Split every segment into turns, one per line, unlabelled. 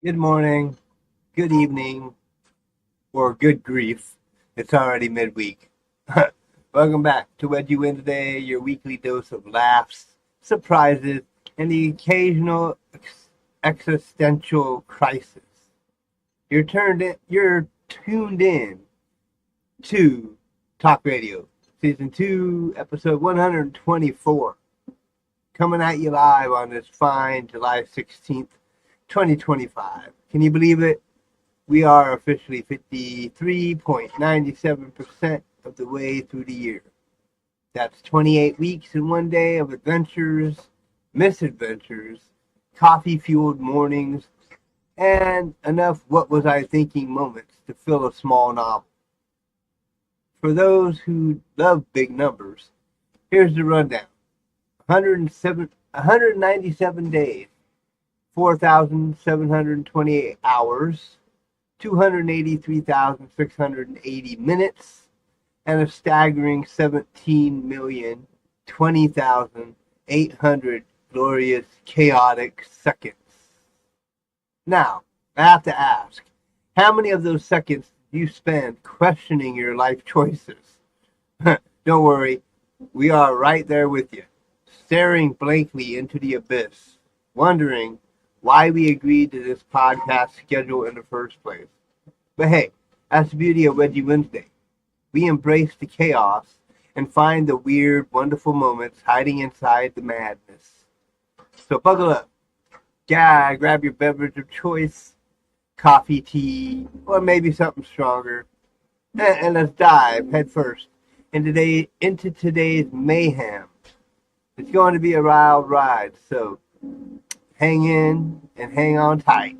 Good morning, good evening, or good grief. It's already midweek. Welcome back to Wedgie Wednesday, your weekly dose of laughs, surprises, and the occasional existential crisis. You're tuned in to Talk Radio, Season 2, Episode 124. Coming at you live on this fine July 16th, 2025. Can you believe it? We are officially 53.97% of the way through the year. That's 28 weeks and one day of adventures, misadventures, coffee-fueled mornings, and enough what was I thinking moments to fill a small novel. For those who love big numbers, here's the rundown. 197 days, 4,728 hours, 283,680 minutes, and a staggering 17,020,800 glorious, chaotic seconds. Now, I have to ask, how many of those seconds do you spend questioning your life choices? Don't worry, we are right there with you, staring blankly into the abyss, wondering why we agreed to this podcast schedule in the first place. But hey, that's the beauty of Wedgie Wednesday. We embrace the chaos and find the weird, wonderful moments hiding inside the madness. So buckle up. Grab your beverage of choice, coffee, tea, or maybe something stronger. And let's dive headfirst into today's mayhem. It's going to be a wild ride, so hang in and hang on tight.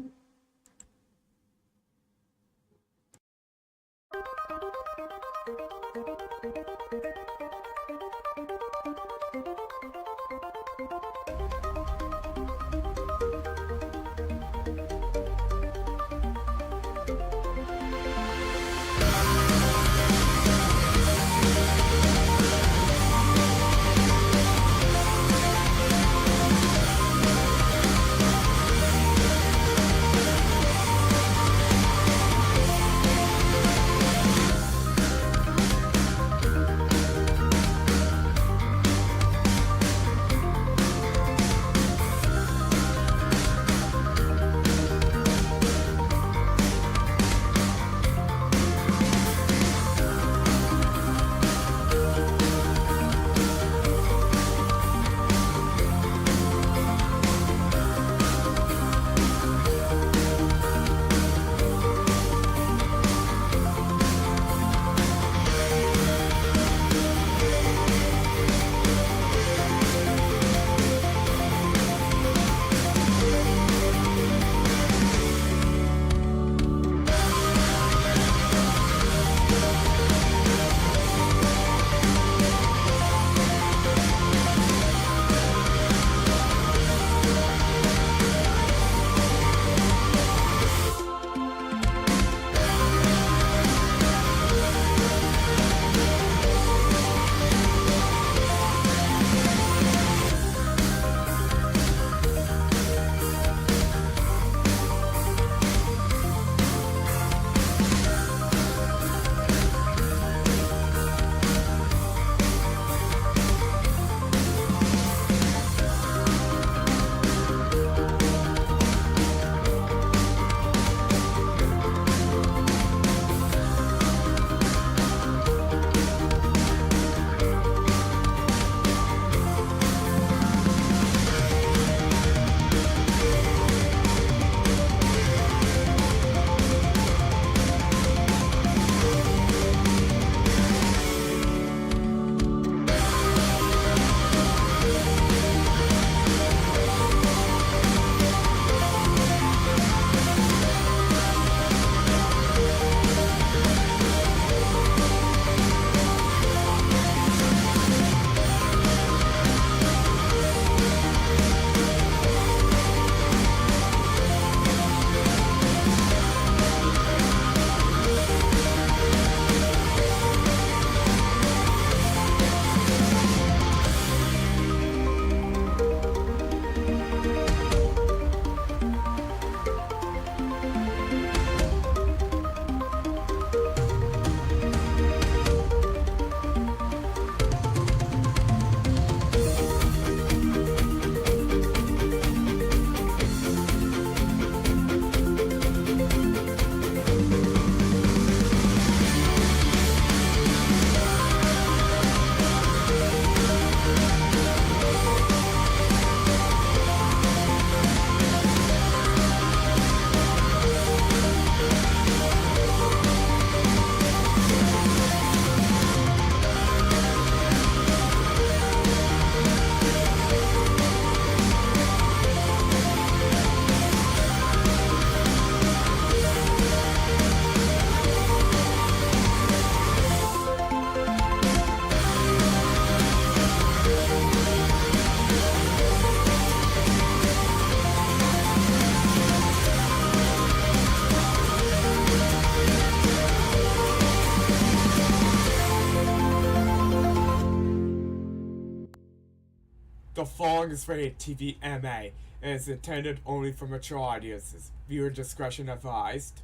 following is rated TV MA and is intended only for mature audiences. Viewer discretion advised.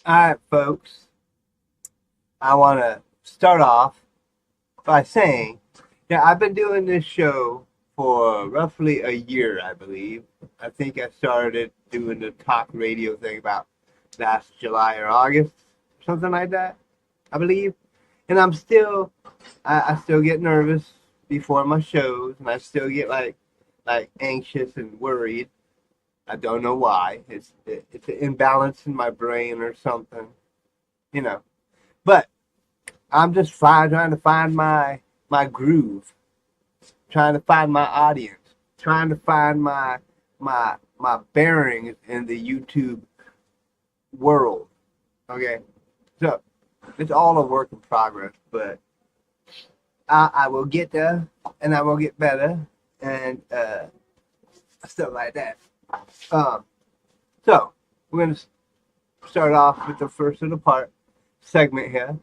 All right, folks. I want to start off by saying, I've been doing this show for roughly a year, I believe. I think I started doing the talk radio thing about last July or August, something like that, I believe. And I still get nervous before my shows, and I still get like anxious and worried. I don't know why. It's an imbalance in my brain or something, you know. But I'm just trying to find my groove, trying to find my audience, trying to find my bearings in the YouTube world. Okay, so it's all a work in progress, but I will get there, and I will get better, and stuff like that. So we're gonna start off with the first of the part segment here.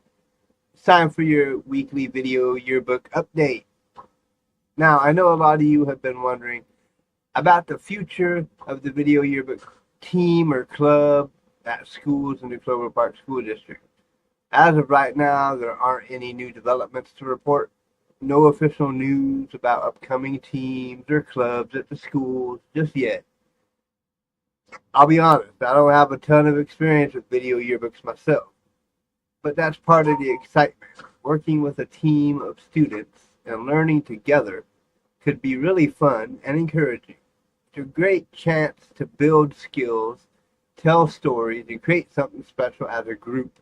It's time for your weekly video yearbook update. Now, I know a lot of you have been wondering about the future of the video yearbook team or club at schools in the Clover Park School District. As of right now, there aren't any new developments to report. No official news about upcoming teams or clubs at the schools just yet. I'll be honest, I don't have a ton of experience with video yearbooks myself, but that's part of the excitement. Working with a team of students and learning together could be really fun and encouraging. It's a great chance to build skills, tell stories, and create something special as a group.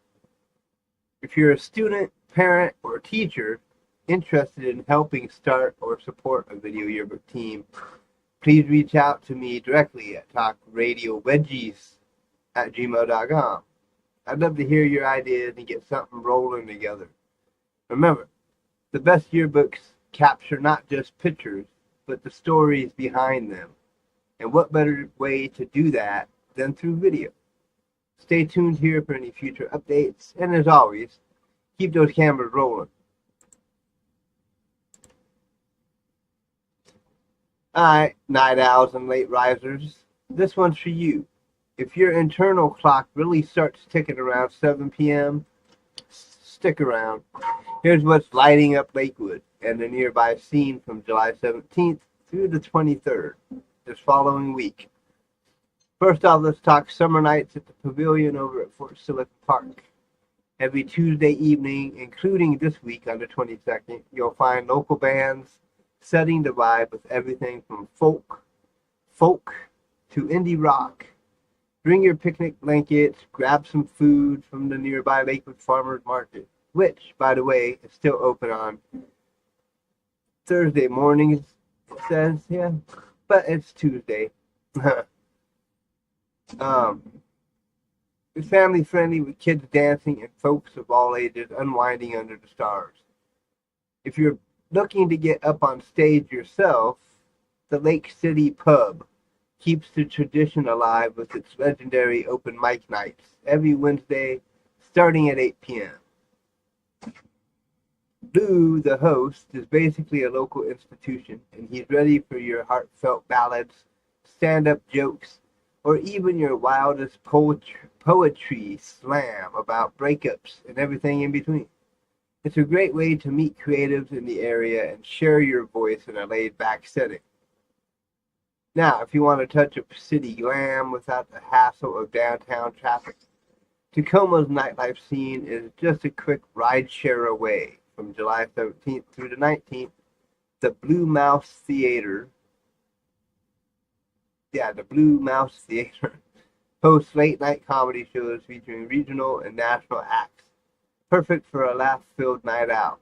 If you're a student, parent, or teacher interested in helping start or support a video yearbook team, please reach out to me directly at talkradiowedgies@gmail.com. I'd love to hear your ideas and get something rolling together. Remember, the best yearbooks capture not just pictures, but the stories behind them. And what better way to do that than through video? Stay tuned here for any future updates, and as always, keep those cameras rolling. Alright, night owls and late risers, this one's for you. If your internal clock really starts ticking around 7 p.m., stick around. Here's what's lighting up Lakewood and the nearby scene from July 17th through the 23rd, this following week. First off, let's talk summer nights at the Pavilion over at Fort Silicon Park. Every Tuesday evening, including this week on the 22nd, you'll find local bands setting the vibe with everything from folk to indie rock. Bring your picnic blankets, grab some food from the nearby Lakewood Farmers Market, which, by the way, is still open on Thursday mornings, it says here, but it's Tuesday. It's family friendly with kids dancing and folks of all ages unwinding under the stars. If you're looking to get up on stage yourself, the Lake City Pub keeps the tradition alive with its legendary open mic nights every Wednesday starting at 8 p.m. Lou, the host, is basically a local institution, and he's ready for your heartfelt ballads, stand-up jokes, or even your wildest poetry slam about breakups and everything in between. It's a great way to meet creatives in the area and share your voice in a laid-back setting. Now, if you want a touch of city glam without the hassle of downtown traffic, Tacoma's nightlife scene is just a quick ride share away. From July 17th through the 19th, the Blue Mouse Theater hosts late-night comedy shows featuring regional and national acts, perfect for a laugh-filled night out.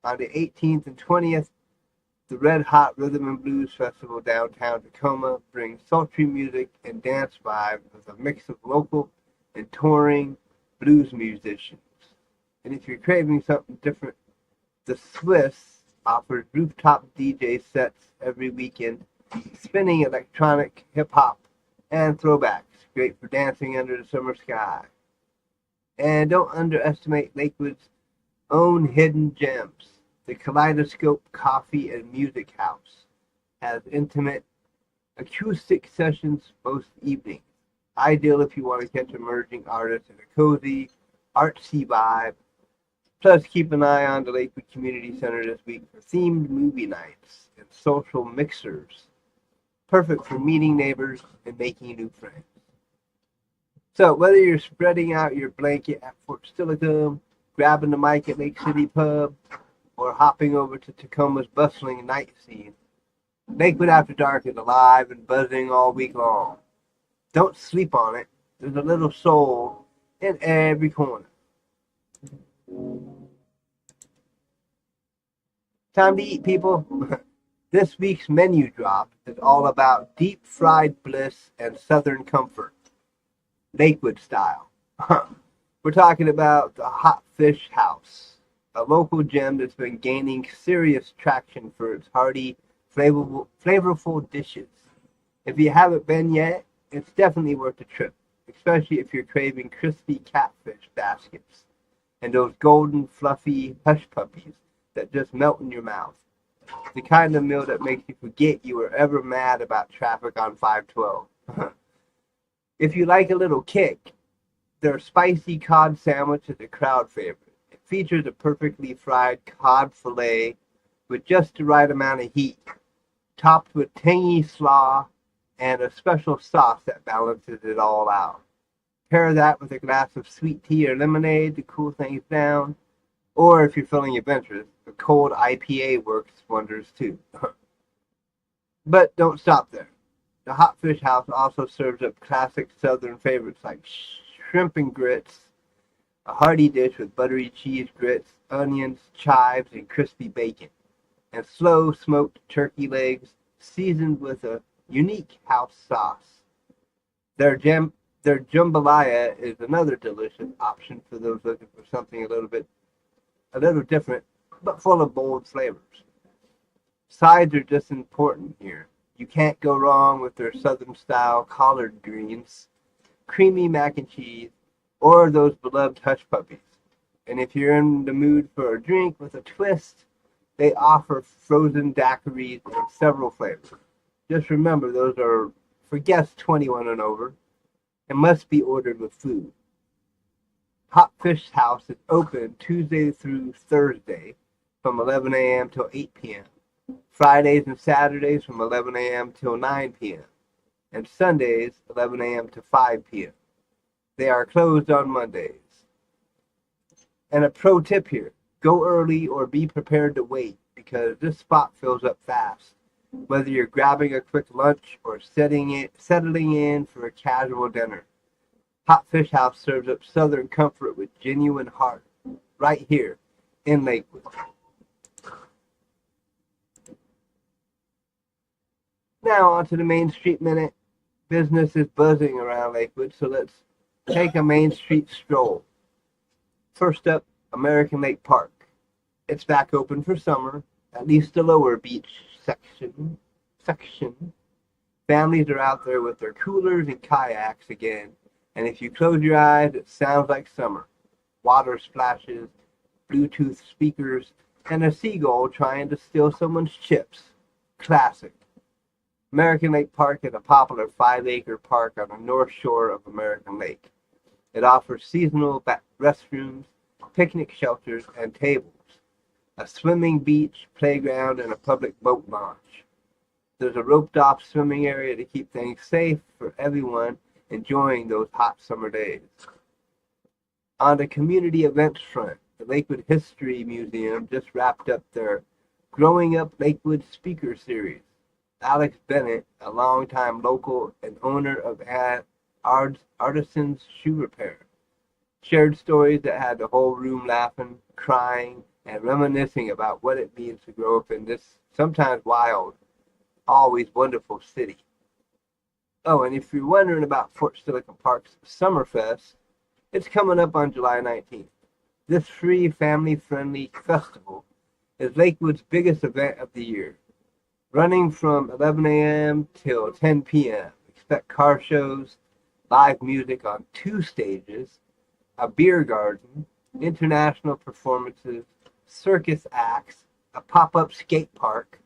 On the 18th and 20th, the Red Hot Rhythm and Blues Festival downtown Tacoma brings sultry music and dance vibes with a mix of local and touring blues musicians. And if you're craving something different, the Swiss offers rooftop DJ sets every weekend spinning electronic, hip-hop, and throwbacks. Great for dancing under the summer sky. And don't underestimate Lakewood's own hidden gems. The Kaleidoscope Coffee and Music House has intimate acoustic sessions most evenings. Ideal if you want to catch emerging artists in a cozy, artsy vibe. Plus, keep an eye on the Lakewood Community Center this week for themed movie nights and social mixers. Perfect for meeting neighbors and making new friends. So, whether you're spreading out your blanket at Fort Steilacoom, grabbing the mic at Lake City Pub, or hopping over to Tacoma's bustling night scene, Lakewood After Dark is alive and buzzing all week long. Don't sleep on it. There's a little soul in every corner. Time to eat, people. This week's menu drop is all about deep fried bliss and southern comfort, Lakewood style. We're talking about the Hot Fish House, a local gem that's been gaining serious traction for its hearty, flavorful dishes. If you haven't been yet, it's definitely worth a trip, especially if you're craving crispy catfish baskets and those golden, fluffy hush puppies that just melt in your mouth. The kind of meal that makes you forget you were ever mad about traffic on 512. If you like a little kick, their spicy cod sandwich is a crowd favorite. It features a perfectly fried cod fillet with just the right amount of heat, topped with tangy slaw and a special sauce that balances it all out. Pair that with a glass of sweet tea or lemonade to cool things down, or if you're feeling adventurous, a cold IPA works wonders too. But don't stop there. The Hot Fish House also serves up classic southern favorites like shrimp and grits, a hearty dish with buttery cheese grits, onions, chives, and crispy bacon, and slow smoked turkey legs seasoned with a unique house sauce. Their jambalaya is another delicious option for those looking for something a little different, but full of bold flavors. Sides are just important here. You can't go wrong with their southern style collard greens, creamy mac and cheese, or those beloved hush puppies. And if you're in the mood for a drink with a twist, they offer frozen daiquiris in several flavors. Just remember, those are for guests 21 and over and must be ordered with food. Hot Fish House is open Tuesday through Thursday from 11 a.m. till 8 p.m., Fridays and Saturdays from 11 a.m. till 9 p.m., and Sundays 11 a.m. to 5 p.m. They are closed on Mondays. And a pro tip here, go early or be prepared to wait because this spot fills up fast. Whether you're grabbing a quick lunch or settling in for a casual dinner, Hot Fish House serves up southern comfort with genuine heart right here in Lakewood. Now on to the Main Street Minute. Business is buzzing around Lakewood, so let's take a Main Street stroll. First up, American Lake Park. It's back open for summer, at least the lower beach section. Families are out there with their coolers and kayaks again, and if you close your eyes, it sounds like summer. Water splashes, Bluetooth speakers, and a seagull trying to steal someone's chips. Classic. American Lake Park is a popular 5-acre park on the north shore of American Lake. It offers seasonal restrooms, picnic shelters, and tables, a swimming beach, playground, and a public boat launch. There's a roped-off swimming area to keep things safe for everyone enjoying those hot summer days. On the community events front, the Lakewood History Museum just wrapped up their Growing Up Lakewood speaker series. Alex Bennett, a longtime local and owner of Artisan's Shoe Repair, shared stories that had the whole room laughing, crying, and reminiscing about what it means to grow up in this sometimes wild, always wonderful city. Oh, and if you're wondering about Fort Steilacoom Park's Summerfest, it's coming up on July 19th. This free, family-friendly festival is Lakewood's biggest event of the year. running from 11 a.m. till 10 p.m. Expect car shows, live music on 2 stages, a beer garden, international performances, circus acts, a pop-up skate park,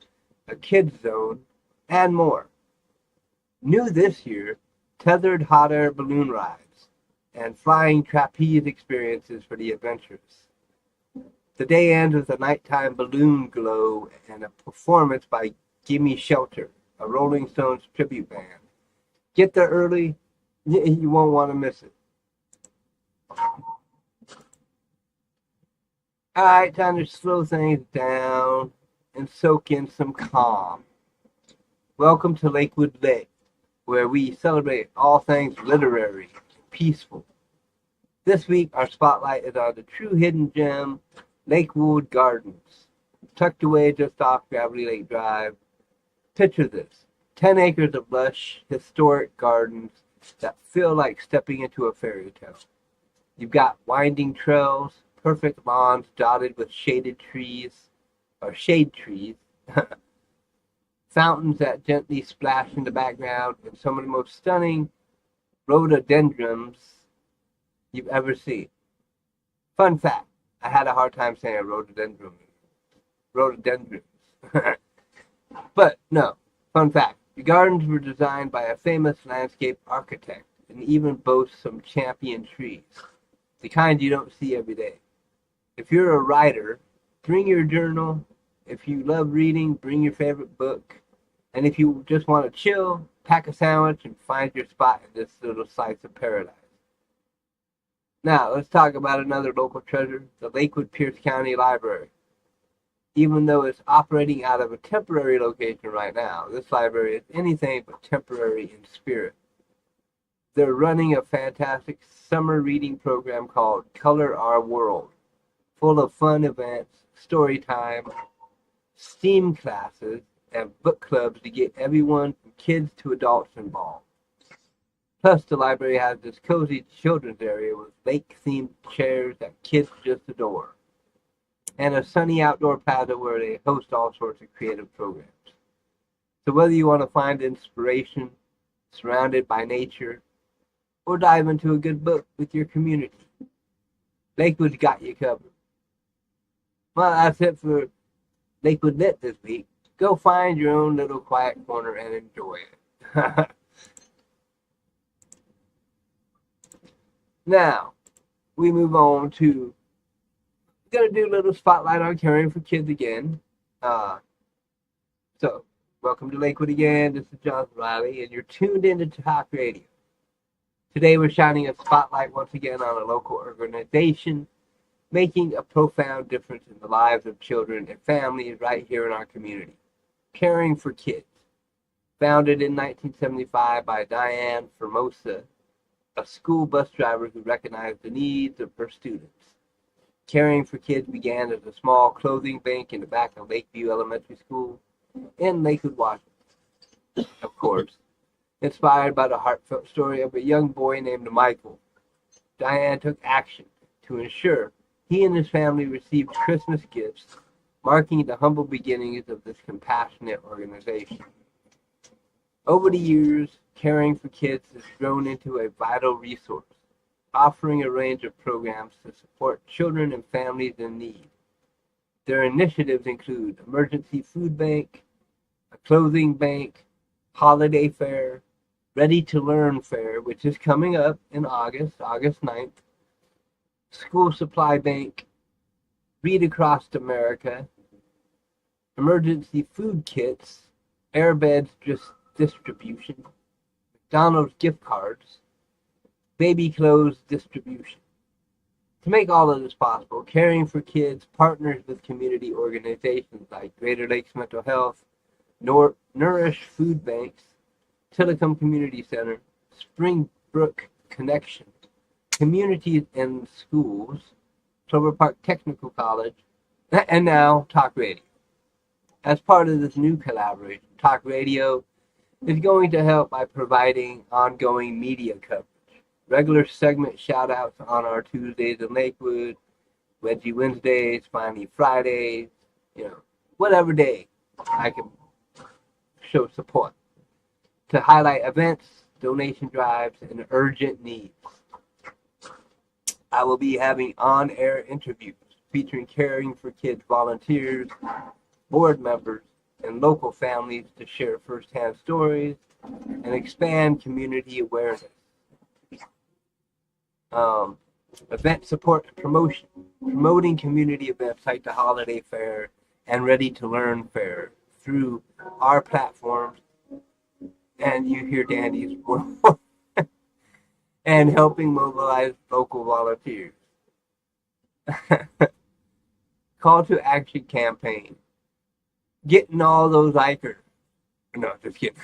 a kids zone, and more. New this year, tethered hot air balloon rides and flying trapeze experiences for the adventurous. The day ends with a nighttime balloon glow and a performance by Gimme Shelter, a Rolling Stones tribute band. Get there early, you won't want to miss it. Alright, time to slow things down and soak in some calm. Welcome to Lakewood Lit, where we celebrate all things literary and peaceful. This week, our spotlight is on the true hidden gem, Lakewood Gardens, tucked away just off Gravity Lake Drive. Picture this, 10 acres of lush, historic gardens that feel like stepping into a fairy tale. You've got winding trails, perfect lawns dotted with shade trees, fountains that gently splash in the background, and some of the most stunning rhododendrons you've ever seen. Fun fact, I had a hard time saying rhododendrons. But no, fun fact, the gardens were designed by a famous landscape architect and even boast some champion trees, the kind you don't see every day. If you're a writer, bring your journal. If you love reading, bring your favorite book. And if you just want to chill, pack a sandwich and find your spot in this little slice of paradise. Now, let's talk about another local treasure, the Lakewood Pierce County Library. Even though it's operating out of a temporary location right now, this library is anything but temporary in spirit. They're running a fantastic summer reading program called Color Our World, full of fun events, story time, STEAM classes, and book clubs to get everyone from kids to adults involved. Plus, the library has this cozy children's area with lake-themed chairs that kids just adore, and a sunny outdoor plaza where they host all sorts of creative programs. So whether you want to find inspiration surrounded by nature or dive into a good book with your community, Lakewood's got you covered. Well, that's it for Lakewood Lit this week. Go find your own little quiet corner and enjoy it. Now, we move on to, going to do a little spotlight on caring for kids again. So, welcome to Lakewood again. This is Jonathan Riley, and you're tuned into Talk Radio. Today, we're shining a spotlight once again on a local organization making a profound difference in the lives of children and families right here in our community. Caring for Kids. Founded in 1975 by Diane Formosa, a school bus driver who recognized the needs of her students. Caring for Kids began as a small clothing bank in the back of Lakeview Elementary School in Lakewood, Washington. Of course, inspired by the heartfelt story of a young boy named Michael, Diane took action to ensure he and his family received Christmas gifts, marking the humble beginnings of this compassionate organization. Over the years, Caring for Kids has grown into a vital resource, offering a range of programs to support children and families in need. Their initiatives include Emergency Food Bank, a Clothing Bank, Holiday Fair, Ready to Learn Fair, which is coming up in August 9th, School Supply Bank, Read Across America, Emergency Food Kits, Airbeds Distribution, McDonald's gift cards, baby clothes distribution. To make all of this possible, Caring for Kids partners with community organizations like Greater Lakes Mental Health, Nourish Food Banks, Tillicum Community Center, Springbrook Connection, Communities and Schools, Clover Park Technical College, and now Talk Radio. As part of this new collaboration, Talk Radio is going to help by providing ongoing media coverage. Regular segment shout-outs on our Tuesdays in Lakewood, Wedgie Wednesdays, finally Fridays, whatever day I can show support to highlight events, donation drives, and urgent needs. I will be having on-air interviews featuring Caring for Kids volunteers, board members, and local families to share firsthand stories and expand community awareness. Event support and promotion, promoting community events like the Holiday Fair and Ready to Learn Fair through our platforms, and you hear Danny's and helping mobilize local volunteers. Call to action campaign, getting all those likers. No, just kidding.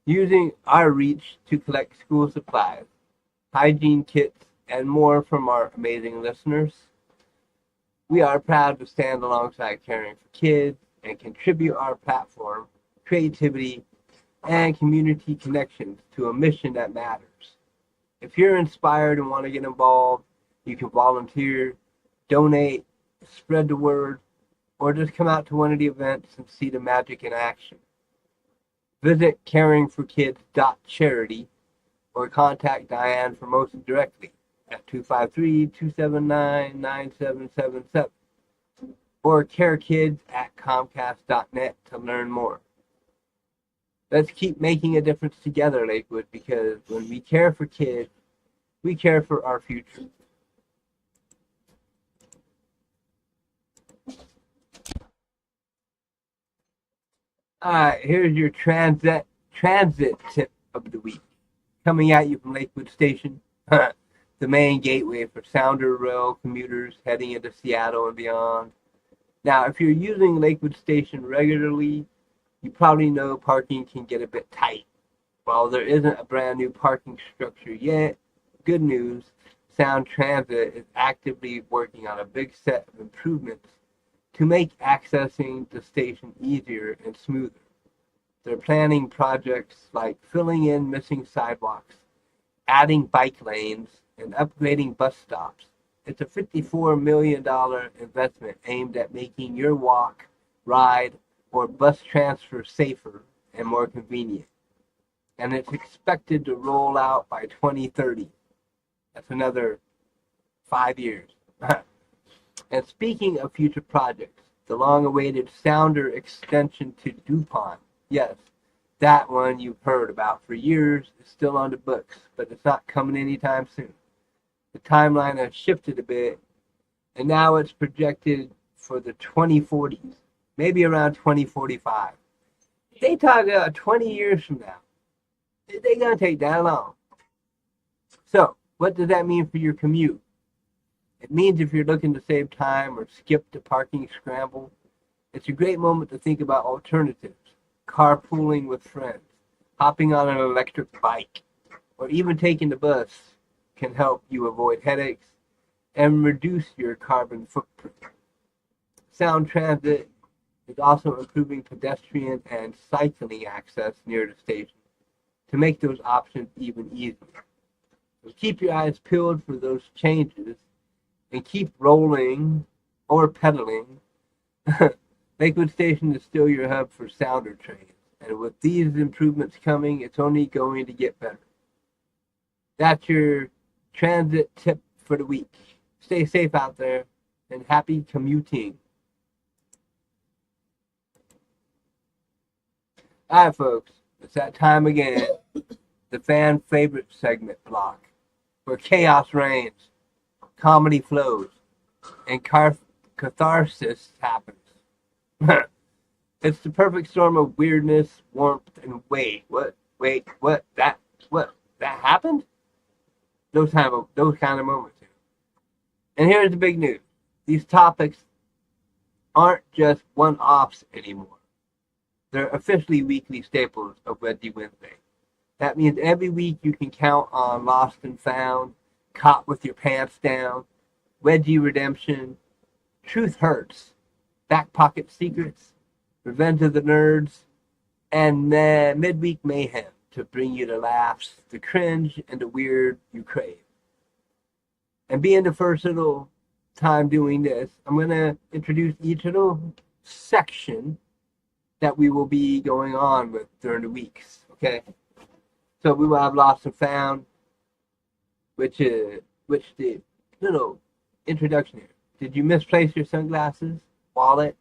Using our reach to collect school supplies, hygiene kits, and more from our amazing listeners. We are proud to stand alongside Caring for Kids and contribute our platform, creativity, and community connections to a mission that matters. If you're inspired and want to get involved, you can volunteer, donate, spread the word, or just come out to one of the events and see the magic in action. Visit caringforkids.charity or contact Diane Formosa directly at 253-279-9777 or carekids@comcast.net to learn more. Let's keep making a difference together, Lakewood, because when we care for kids, we care for our future. All right, here's your transit tip of the week. Coming at you from Lakewood Station, the main gateway for Sounder Rail commuters heading into Seattle and beyond. Now, if you're using Lakewood Station regularly, you probably know parking can get a bit tight. While there isn't a brand new parking structure yet, good news, Sound Transit is actively working on a big set of improvements to make accessing the station easier and smoother. They're planning projects like filling in missing sidewalks, adding bike lanes, and upgrading bus stops. It's a $54 million investment aimed at making your walk, ride, or bus transfer safer and more convenient. And it's expected to roll out by 2030. That's another 5 years. And speaking of future projects, the long-awaited Sounder extension to DuPont, yes, that one you've heard about for years, is still on the books, but it's not coming anytime soon. The timeline has shifted a bit, and now it's projected for the 2040s, maybe around 2045. They talk about 20 years from now. They're going to take that long. So, what does that mean for your commute? It means if you're looking to save time or skip the parking scramble, it's a great moment to think about alternatives. Carpooling with friends, hopping on an electric bike, or even taking the bus can help you avoid headaches and reduce your carbon footprint. Sound Transit is also improving pedestrian and cycling access near the station to make those options even easier. So keep your eyes peeled for those changes and keep rolling or pedaling. Lakewood Station is still your hub for Sounder trains, and with these improvements coming, it's only going to get better. That's your transit tip for the week. Stay safe out there, and happy commuting. All right, folks, it's that time again, the fan favorite segment block, where chaos reigns, comedy flows, and catharsis happens. It's the perfect storm of weirdness, warmth, and what that happened? Those kind of moments. And here's the big news. These topics aren't just one-offs anymore. They're officially weekly staples of Wedgie Wednesday. That means every week you can count on Lost and Found, Caught with Your Pants Down, Wedgie Redemption, Truth Hurts, Back Pocket Secrets, Revenge of the Nerds, and Midweek Mayhem to bring you the laughs, the cringe, and the weird you crave. And being the first little time doing this, I'm going to introduce each little section that we will be going on with during the weeks. Okay, so we will have Lost and Found, which the little introduction here. Did you misplace your sunglasses, wallet,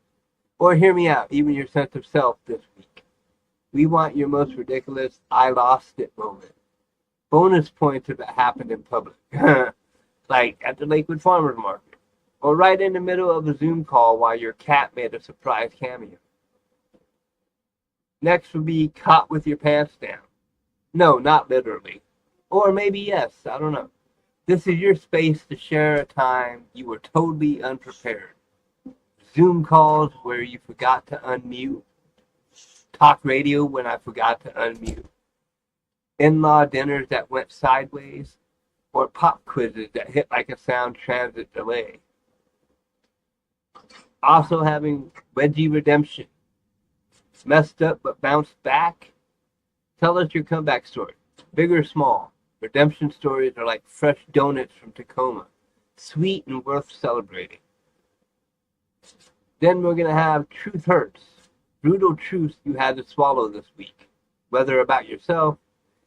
or hear me out, even your sense of self this week? We want your most ridiculous "I lost it" moment. Bonus points if it happened in public, like at the Lakewood Farmers Market, or right in the middle of a Zoom call while your cat made a surprise cameo. Next would be caught with your pants down. No, not literally. Or maybe yes, I don't know. This is your space to share a time you were totally unprepared. Zoom calls where you forgot to unmute. Talk radio when I forgot to unmute. In-law dinners that went sideways. Or pop quizzes that hit like a sound transit delay. Also having Wedgie redemption. Messed up but bounced back. Tell us your comeback story. Big or small. Redemption stories are like fresh donuts from Tacoma. Sweet and worth celebrating. Then we're going to have Truth Hurts. Brutal truths you had to swallow this week. Whether about yourself,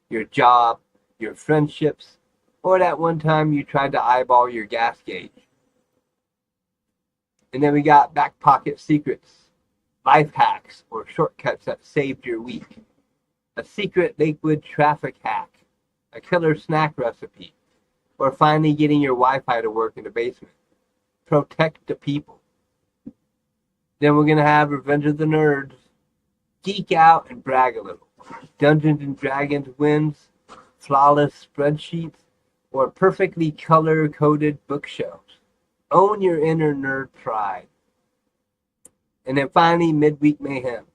your job, your friendships, or that one time you tried to eyeball your gas gauge. And then we got back pocket secrets. Life hacks or shortcuts that saved your week. A secret Lakewood traffic hack. A killer snack recipe, or finally getting your Wi-Fi to work in the basement. Protect the people. Then we're going to have Revenge of the Nerds, geek out and brag a little. Dungeons and Dragons wins, flawless spreadsheets, or perfectly color-coded bookshelves. Own your inner nerd pride. And then finally, midweek mayhem,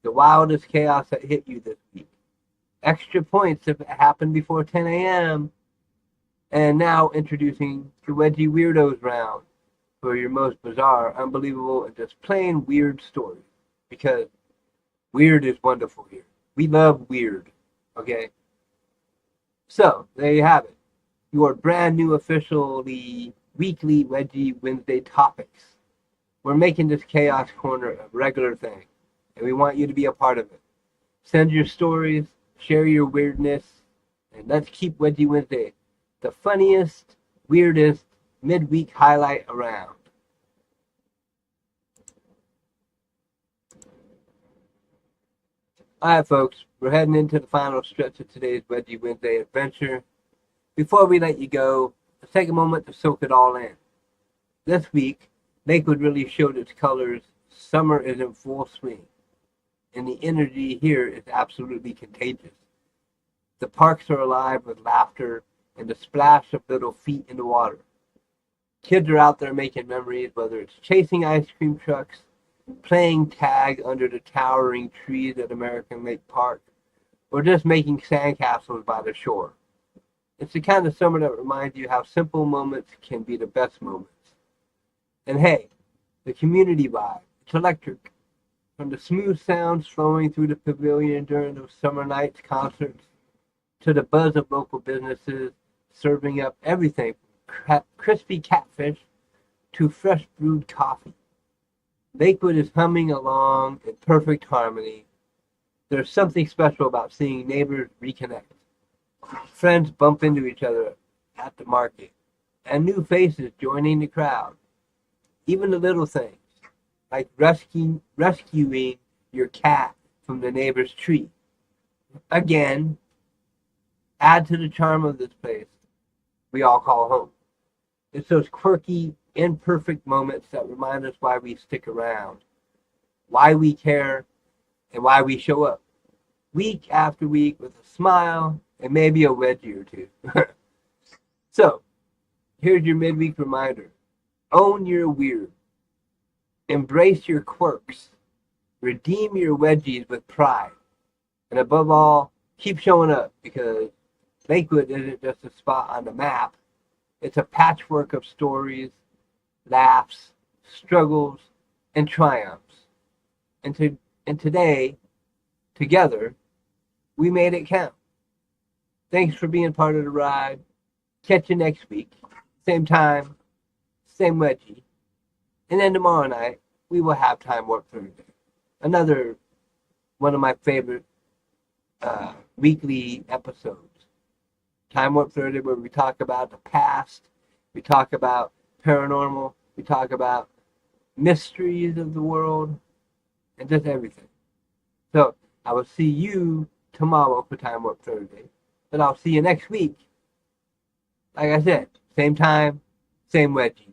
the wildest chaos that hit you this week. Extra points if it happened before 10 a.m. And now introducing the Wedgie Weirdos round for your most bizarre, unbelievable, and just plain weird stories. Because weird is wonderful here. We love weird. Okay? So, there you have it. Your brand new officially weekly Wedgie Wednesday topics. We're making this Chaos Corner a regular thing. And we want you to be a part of it. Send your stories. Share your weirdness, and let's keep Wedgie Wednesday the funniest, weirdest midweek highlight around. Alright folks, we're heading into the final stretch of today's Wedgie Wednesday adventure. Before we let you go, let's take a moment to soak it all in. This week, Lakewood really showed its colors. Summer is in full swing. And the energy here is absolutely contagious. The parks are alive with laughter and the splash of little feet in the water. Kids are out there making memories, whether it's chasing ice cream trucks, playing tag under the towering trees at American Lake Park, or just making sandcastles by the shore. It's the kind of summer that reminds you how simple moments can be the best moments. And hey, the community vibe, it's electric. From the smooth sounds flowing through the Pavilion during those summer nights concerts, to the buzz of local businesses serving up everything from crispy catfish to fresh brewed coffee. Lakewood is humming along in perfect harmony. There's something special about seeing neighbors reconnect. Friends bump into each other at the market, and new faces joining the crowd. Even the little things, like rescuing your cat from the neighbor's tree. Again, add to the charm of this place we all call home. It's those quirky, imperfect moments that remind us why we stick around, why we care, and why we show up. Week after week with a smile and maybe a wedgie or two. So, here's your midweek reminder. Own your weird. Embrace your quirks. Redeem your wedgies with pride. And above all, keep showing up, because Lakewood isn't just a spot on the map. It's a patchwork of stories, laughs, struggles, and triumphs. And today, together, we made it count. Thanks for being part of the ride. Catch you next week. Same time, same wedgie. And then tomorrow night, we will have Time Warp Thursday. another one of my favorite weekly episodes. Time Warp Thursday, where we talk about the past, we talk about paranormal, we talk about mysteries of the world, and just everything. So I will see you tomorrow for Time Warp Thursday. But I'll see you next week. Like I said, same time, same wedgie.